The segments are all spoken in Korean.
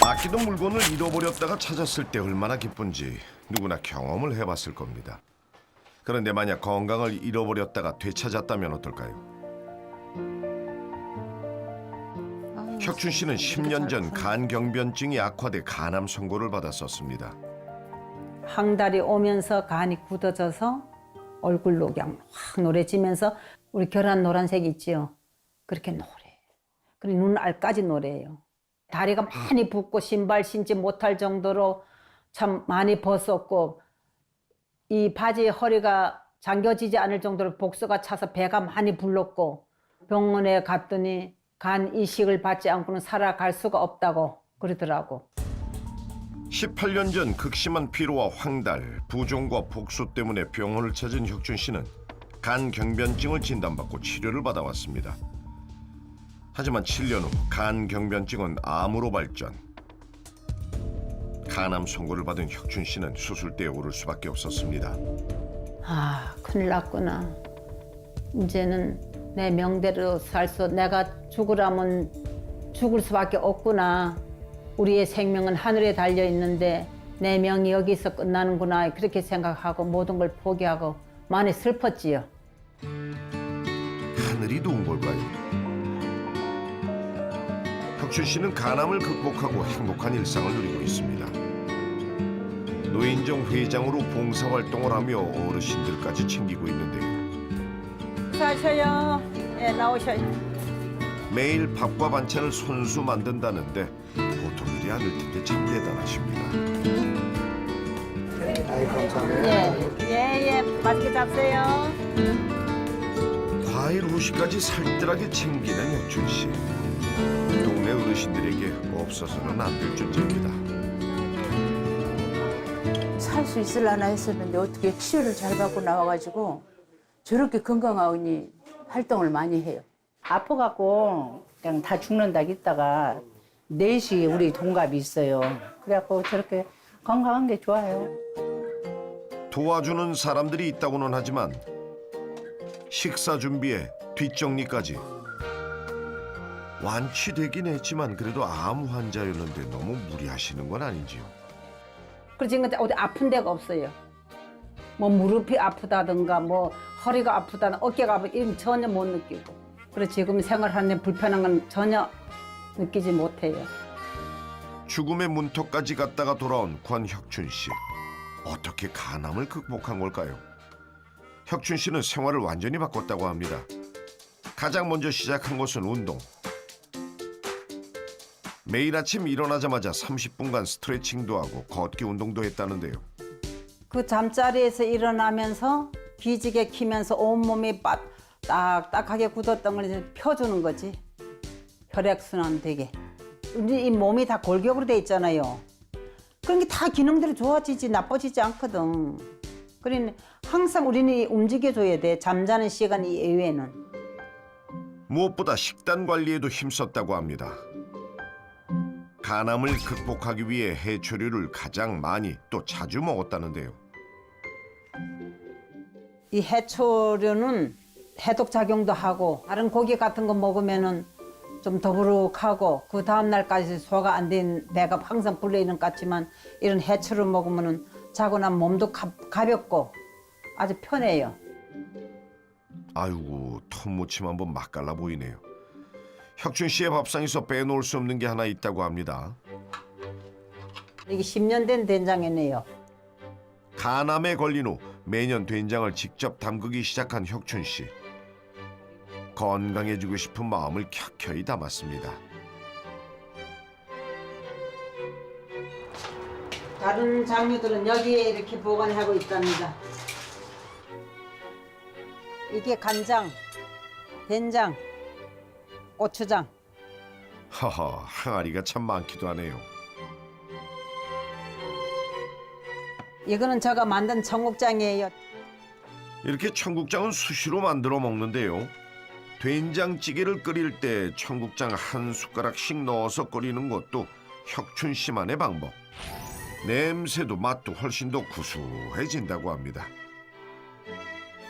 아끼던 물건을 잃어버렸다가 찾았을 때 얼마나 기쁜지 누구나 경험을 해봤을 겁니다. 그런데 만약 건강을 잃어버렸다가 되찾았다면 어떨까요? 혁춘 씨는 10년 전 간경변증이 악화돼 간암 선고를 받았었습니다. 황달이 오면서 간이 굳어져서 얼굴로 그냥 확 노래지면서 우리 결한 노란색 있지요. 그렇게 노래. 그리고 눈알까지 노래요. 다리가 많이 붓고 신발 신지 못할 정도로 참 많이 벗었고 이 바지에 허리가 잠겨지지 않을 정도로 복수가 차서 배가 많이 불렀고 병원에 갔더니 간 이식을 받지 않고는 살아갈 수가 없다고 그러더라고. 18년 전 극심한 피로와 황달, 부종과 복수 때문에 병원을 찾은 혁춘 씨는 간경변증을 진단받고 치료를 받아왔습니다. 하지만 7년 후 간경변증은 암으로 발전. 간암 선고를 받은 혁춘 씨는 수술대에 오를 수밖에 없었습니다. 아, 큰일 났구나. 이제는 내 명대로 내가 죽으라면 죽을 수밖에 없구나. 우리의 생명은 하늘에 달려 있는데 내 명이 여기서 끝나는구나. 그렇게 생각하고 모든 걸 포기하고 많이 슬펐지요. 하늘이 도운 걸까요? 혁춘 씨는 간암을 극복하고 행복한 일상을 누리고 있습니다. 노인정 회장으로 봉사활동을 하며 어르신들까지 챙기고 있는데요. 수고하셔요. 예, 나오셔요. 매일 밥과 반찬을 손수 만든다는데 보통 일이 아닐 텐데 참 대단하십니다. 예, 맛있게 잡세요. 과일 후식까지 살뜰하게 챙기는 혁춘 씨. 동네 어르신들에게 없어서는 안 될 존재입니다. 살 수 있을라나 했었는데 어떻게 치료를 잘 받고 나와가지고 저렇게 건강하니 활동을 많이 해요. 아파갖고 그냥 다 죽는다 했다가 넷이 우리 동갑이 있어요. 그래갖고 저렇게 건강한 게 좋아요. 도와주는 사람들이 있다고는 하지만 식사 준비에 뒷정리까지 완치되긴 했지만 그래도 암 환자였는데 너무 무리하시는 건 아닌지요? 그리고 지금 어디 아픈 데가 없어요. 뭐 무릎이 아프다든가 뭐 허리가 아프다든가 어깨가 아프다 이런 전혀 못 느끼고. 그래서 지금 생활하는 데 불편한 건 전혀 느끼지 못해요. 죽음의 문턱까지 갔다가 돌아온 권혁춘 씨. 어떻게 간암을 극복한 걸까요? 혁춘 씨는 생활을 완전히 바꿨다고 합니다. 가장 먼저 시작한 것은 운동. 매일 아침 일어나자마자 30분간 스트레칭도 하고 걷기 운동도 했다는데요. 그 잠자리에서 일어나면서 기지개 키면서 온몸이 딱딱하게 굳었던 걸 이제 펴주는 거지. 혈액순환 되게. 우리 이 몸이 다 골격으로 돼 있잖아요. 그러니까 다 기능들이 좋아지지 나빠지지 않거든. 그러니 항상 우리는 움직여줘야 돼. 잠자는 시간 이외에는. 무엇보다 식단 관리에도 힘썼다고 합니다. 간암을 극복하기 위해 해초류를 가장 많이 또 자주 먹었다는데요. 이 해초류는 해독 작용도 하고 다른 고기 같은 거 먹으면은 좀 더부룩하고 그 다음 날까지 소화가 안 된 배가 항상 불러있는 것 같지만 이런 해초를 먹으면은 자고 나면 몸도 가볍고 아주 편해요. 아이고 톱무침 한번 맛깔나 보이네요. 혁춘 씨의 밥상에서 빼놓을 수 없는 게 하나 있다고 합니다. 이게 10년 된 된장이네요. 간암에 걸린 후 매년 된장을 직접 담그기 시작한 혁춘 씨. 건강해지고 싶은 마음을 켜켜이 담았습니다. 다른 장류들은 여기에 이렇게 보관하고 있답니다. 이게 간장, 된장, 고추장. 하하, 항아리가 참 많기도 하네요. 이거는 제가 만든 청국장이에요. 이렇게 청국장은 수시로 만들어 먹는데요. 된장찌개를 끓일 때 청국장 한 숟가락씩 넣어서 끓이는 것도 혁춘 씨만의 방법. 냄새도 맛도 훨씬 더 구수해진다고 합니다.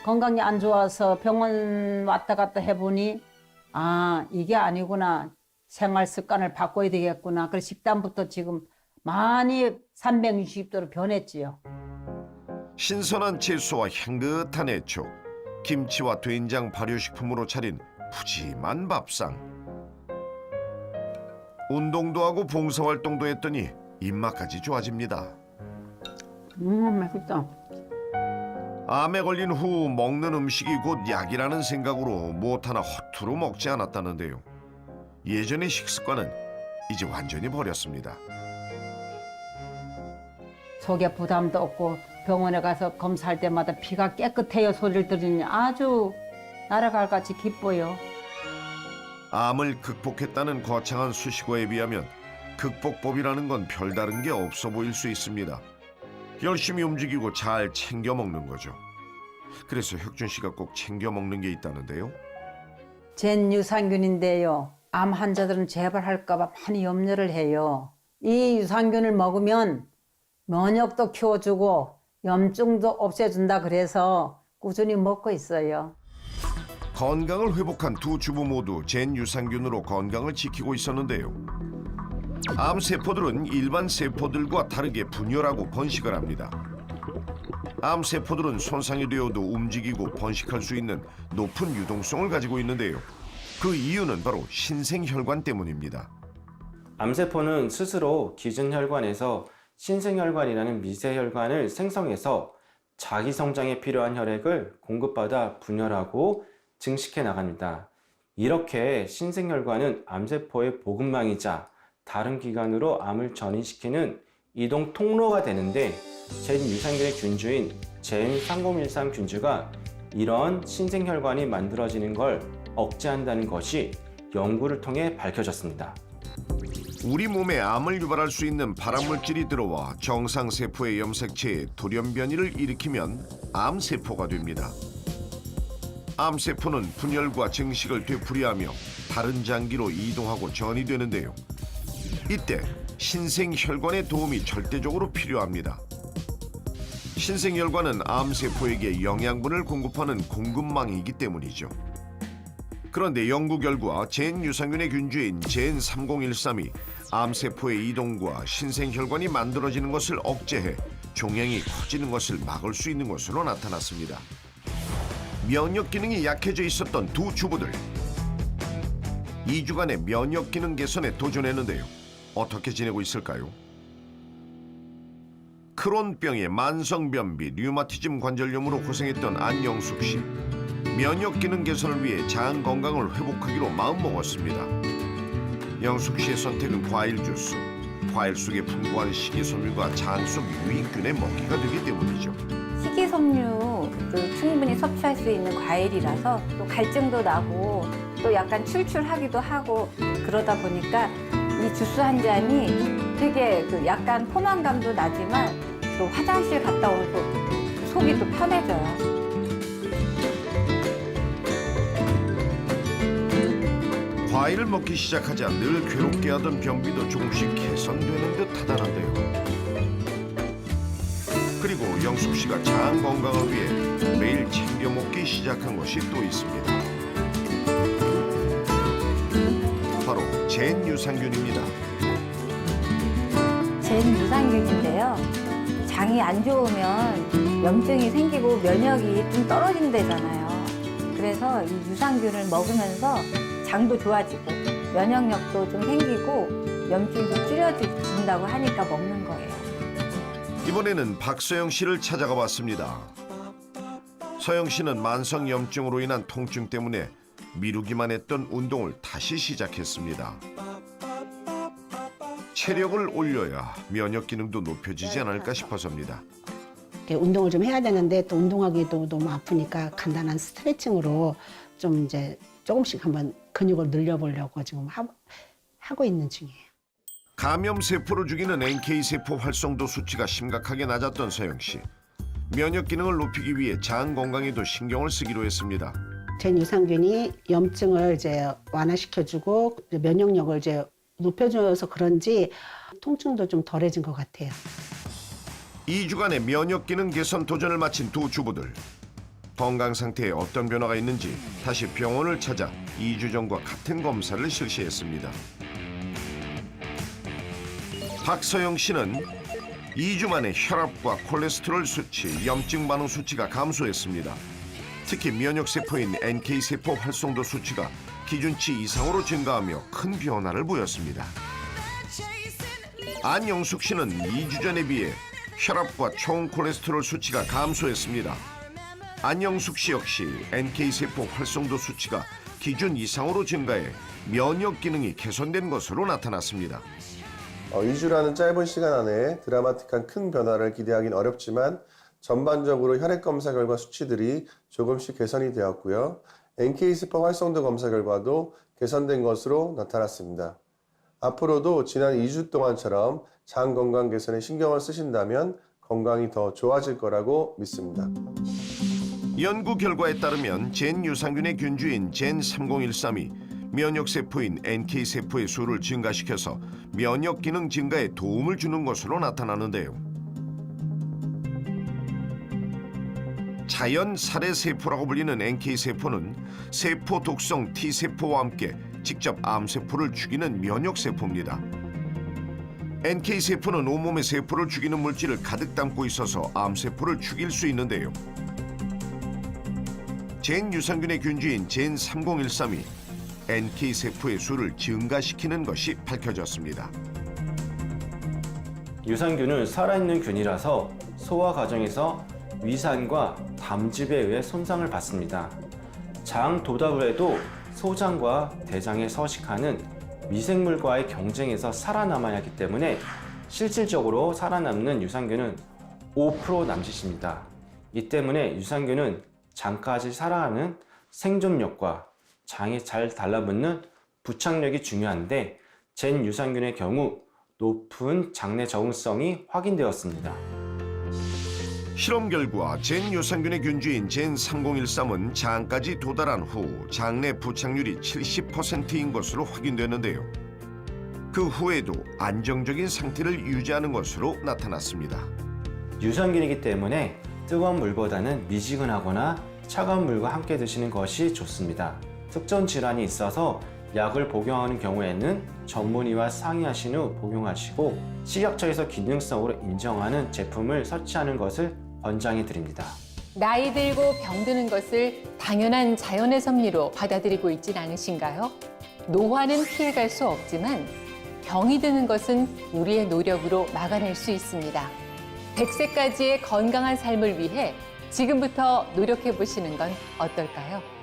건강이 안 좋아서 병원 왔다 갔다 해보니 아 이게 아니구나. 생활 습관을 바꿔야 되겠구나. 그래서 식단부터 지금 많이 360도로 변했지요. 신선한 채소와 향긋한 애초, 김치와 된장 발효식품으로 차린 푸짐한 밥상. 운동도 하고 봉사활동도 했더니 입맛까지 좋아집니다. 맛있다. 암에 걸린 후 먹는 음식이 곧 약이라는 생각으로 무엇 하나 허투루 먹지 않았다는데요. 예전의 식습관은 이제 완전히 버렸습니다. 속에 부담도 없고 병원에 가서 검사할 때마다 피가 깨끗해요 소리를 들으니 아주 날아갈 같이 기뻐요. 암을 극복했다는 거창한 수식어에 비하면 극복법이라는 건 별다른 게 없어 보일 수 있습니다. 열심히 움직이고 잘 챙겨 먹는 거죠. 그래서 혁준 씨가 꼭 챙겨 먹는 게 있다는데요. 젠 유산균인데요. 암 환자들은 재발할까 봐 많이 염려를 해요. 이 유산균을 먹으면 면역도 키워주고 염증도 없애준다 그래서 꾸준히 먹고 있어요. 건강을 회복한 두 주부 모두 젠 유산균으로 건강을 지키고 있었는데요. 암 세포들은 일반 세포들과 다르게 분열하고 번식을 합니다. 암 세포들은 손상이 되어도 움직이고 번식할 수 있는 높은 유동성을 가지고 있는데요. 그 이유는 바로 신생혈관 때문입니다. 암세포는 스스로 기준 혈관에서 신생혈관이라는 미세혈관을 생성해서 자기 성장에 필요한 혈액을 공급받아 분열하고 증식해 나갑니다. 이렇게 신생혈관은 암세포의 보급망이자 다른 기관으로 암을 전이시키는 이동 통로가 되는데 젠 유산균의 균주인 젠 3013 균주가 이런 신생혈관이 만들어지는 걸 억제한다는 것이 연구를 통해 밝혀졌습니다. 우리 몸에 암을 유발할 수 있는 발암물질이 들어와 정상세포의 염색체에 돌연변이를 일으키면 암세포가 됩니다. 암세포는 분열과 증식을 되풀이하며 다른 장기로 이동하고 전이되는데요. 이때 신생혈관의 도움이 절대적으로 필요합니다. 신생혈관은 암세포에게 영양분을 공급하는 공급망이기 때문이죠. 그런데 연구 결과 젠 유산균의 균주인 젠 3013이 암세포의 이동과 신생혈관이 만들어지는 것을 억제해 종양이 커지는 것을 막을 수 있는 것으로 나타났습니다. 면역 기능이 약해져 있었던 두 주부들. 2주간의 면역 기능 개선에 도전했는데요. 어떻게 지내고 있을까요? 크론병의 만성변비, 류마티즘 관절염으로 고생했던 안영숙 씨. 면역 기능 개선을 위해 장 건강을 회복하기로 마음먹었습니다. 영숙 씨의 선택은 과일 주스. 과일 속에 풍부한 식이섬유가 장 속 유익균의 먹이가 되기 때문이죠. 식이섬유를 충분히 섭취할 수 있는 과일이라서 또 갈증도 나고 또 약간 출출하기도 하고 그러다 보니까 이 주스 한 잔이 되게 그 약간 포만감도 나지만 또 화장실 갔다 오고 속이 또 편해져요. 과일을 먹기 시작하자 늘 괴롭게 하던 변비도 조금씩 개선되는 듯 하다는데요. 그리고 영숙 씨가 장 건강을 위해 매일 챙겨 먹기 시작한 것이 또 있습니다. 바로 젠 유산균입니다. 젠 유산균인데요. 장이 안 좋으면 염증이 생기고 면역이 좀 떨어진다잖아요. 그래서 이 유산균을 먹으면서 장도 좋아지고 면역력도 좀 생기고 염증도 줄여진다고 하니까 먹는 거예요. 이번에는 박서영 씨를 찾아가 봤습니다. 서영 씨는 만성 염증으로 인한 통증 때문에 미루기만 했던 운동을 다시 시작했습니다. 체력을 올려야 면역 기능도 높여지지 않을까 싶어서입니다. 운동을 좀 해야 되는데 또 운동하기도 너무 아프니까 간단한 스트레칭으로 좀 이제 조금씩 한번 근육을 늘려보려고 지금 하고 있는 중이에요. 감염세포를 죽이는 NK세포 활성도 수치가 심각하게 낮았던 서영 씨. 면역 기능을 높이기 위해 장 건강에도 신경을 쓰기로 했습니다. 젠 유산균이 염증을 이제 완화시켜주고 면역력을 이제 높여줘서 그런지 통증도 좀 덜해진 것 같아요. 2주간의 면역 기능 개선 도전을 마친 두 주부들. 건강 상태에 어떤 변화가 있는지 다시 병원을 찾아 2주 전과 같은 검사를 실시했습니다. 박서영 씨는 2주 만에 혈압과 콜레스테롤 수치, 염증 반응 수치가 감소했습니다. 특히 면역세포인 NK세포 활성도 수치가 기준치 이상으로 증가하며 큰 변화를 보였습니다. 안영숙 씨는 2주 전에 비해 혈압과 총 콜레스테롤 수치가 감소했습니다. 안영숙 씨 역시 NK세포 활성도 수치가 기준 이상으로 증가해 면역 기능이 개선된 것으로 나타났습니다. 2주라는 짧은 시간 안에 드라마틱한 큰 변화를 기대하기는 어렵지만 전반적으로 혈액 검사 결과 수치들이 조금씩 개선이 되었고요. NK세포 활성도 검사 결과도 개선된 것으로 나타났습니다. 앞으로도 지난 2주 동안처럼 장 건강 개선에 신경을 쓰신다면 건강이 더 좋아질 거라고 믿습니다. 연구 결과에 따르면 젠 유산균의 균주인 젠 3013이 면역세포인 NK세포의 수를 증가시켜서 면역 기능 증가에 도움을 주는 것으로 나타나는데요. 자연 살해세포라고 불리는 NK세포는 세포 독성 T세포와 함께 직접 암세포를 죽이는 면역세포입니다. NK세포는 온몸의 세포를 죽이는 물질을 가득 담고 있어서 암세포를 죽일 수 있는데요. 젠 유산균의 균주인 젠 3013이 NK세포의 수를 증가시키는 것이 밝혀졌습니다. 유산균은 살아있는 균이라서 소화 과정에서 위산과 담즙에 의해 손상을 받습니다. 장 도달 후에도 소장과 대장에 서식하는 미생물과의 경쟁에서 살아남아야 하기 때문에 실질적으로 살아남는 유산균은 5% 남짓입니다. 이 때문에 유산균은 장까지 살아가는 생존력과 장에 잘 달라붙는 부착력이 중요한데 젠 유산균의 경우 높은 장내 적응성이 확인되었습니다. 실험 결과 젠 유산균의 균주인 젠 3013은 장까지 도달한 후 장내 부착률이 70%인 것으로 확인됐는데요. 그 후에도 안정적인 상태를 유지하는 것으로 나타났습니다. 유산균이기 때문에 뜨거운 물보다는 미지근하거나 차가운 물과 함께 드시는 것이 좋습니다. 특정 질환이 있어서 약을 복용하는 경우에는 전문의와 상의하신 후 복용하시고 식약처에서 기능성으로 인정하는 제품을 섭취하는 것을 권장해 드립니다. 나이 들고 병드는 것을 당연한 자연의 섭리로 받아들이고 있진 않으신가요? 노화는 피해갈 수 없지만 병이 드는 것은 우리의 노력으로 막아낼 수 있습니다. 100세까지의 건강한 삶을 위해 지금부터 노력해 보시는 건 어떨까요?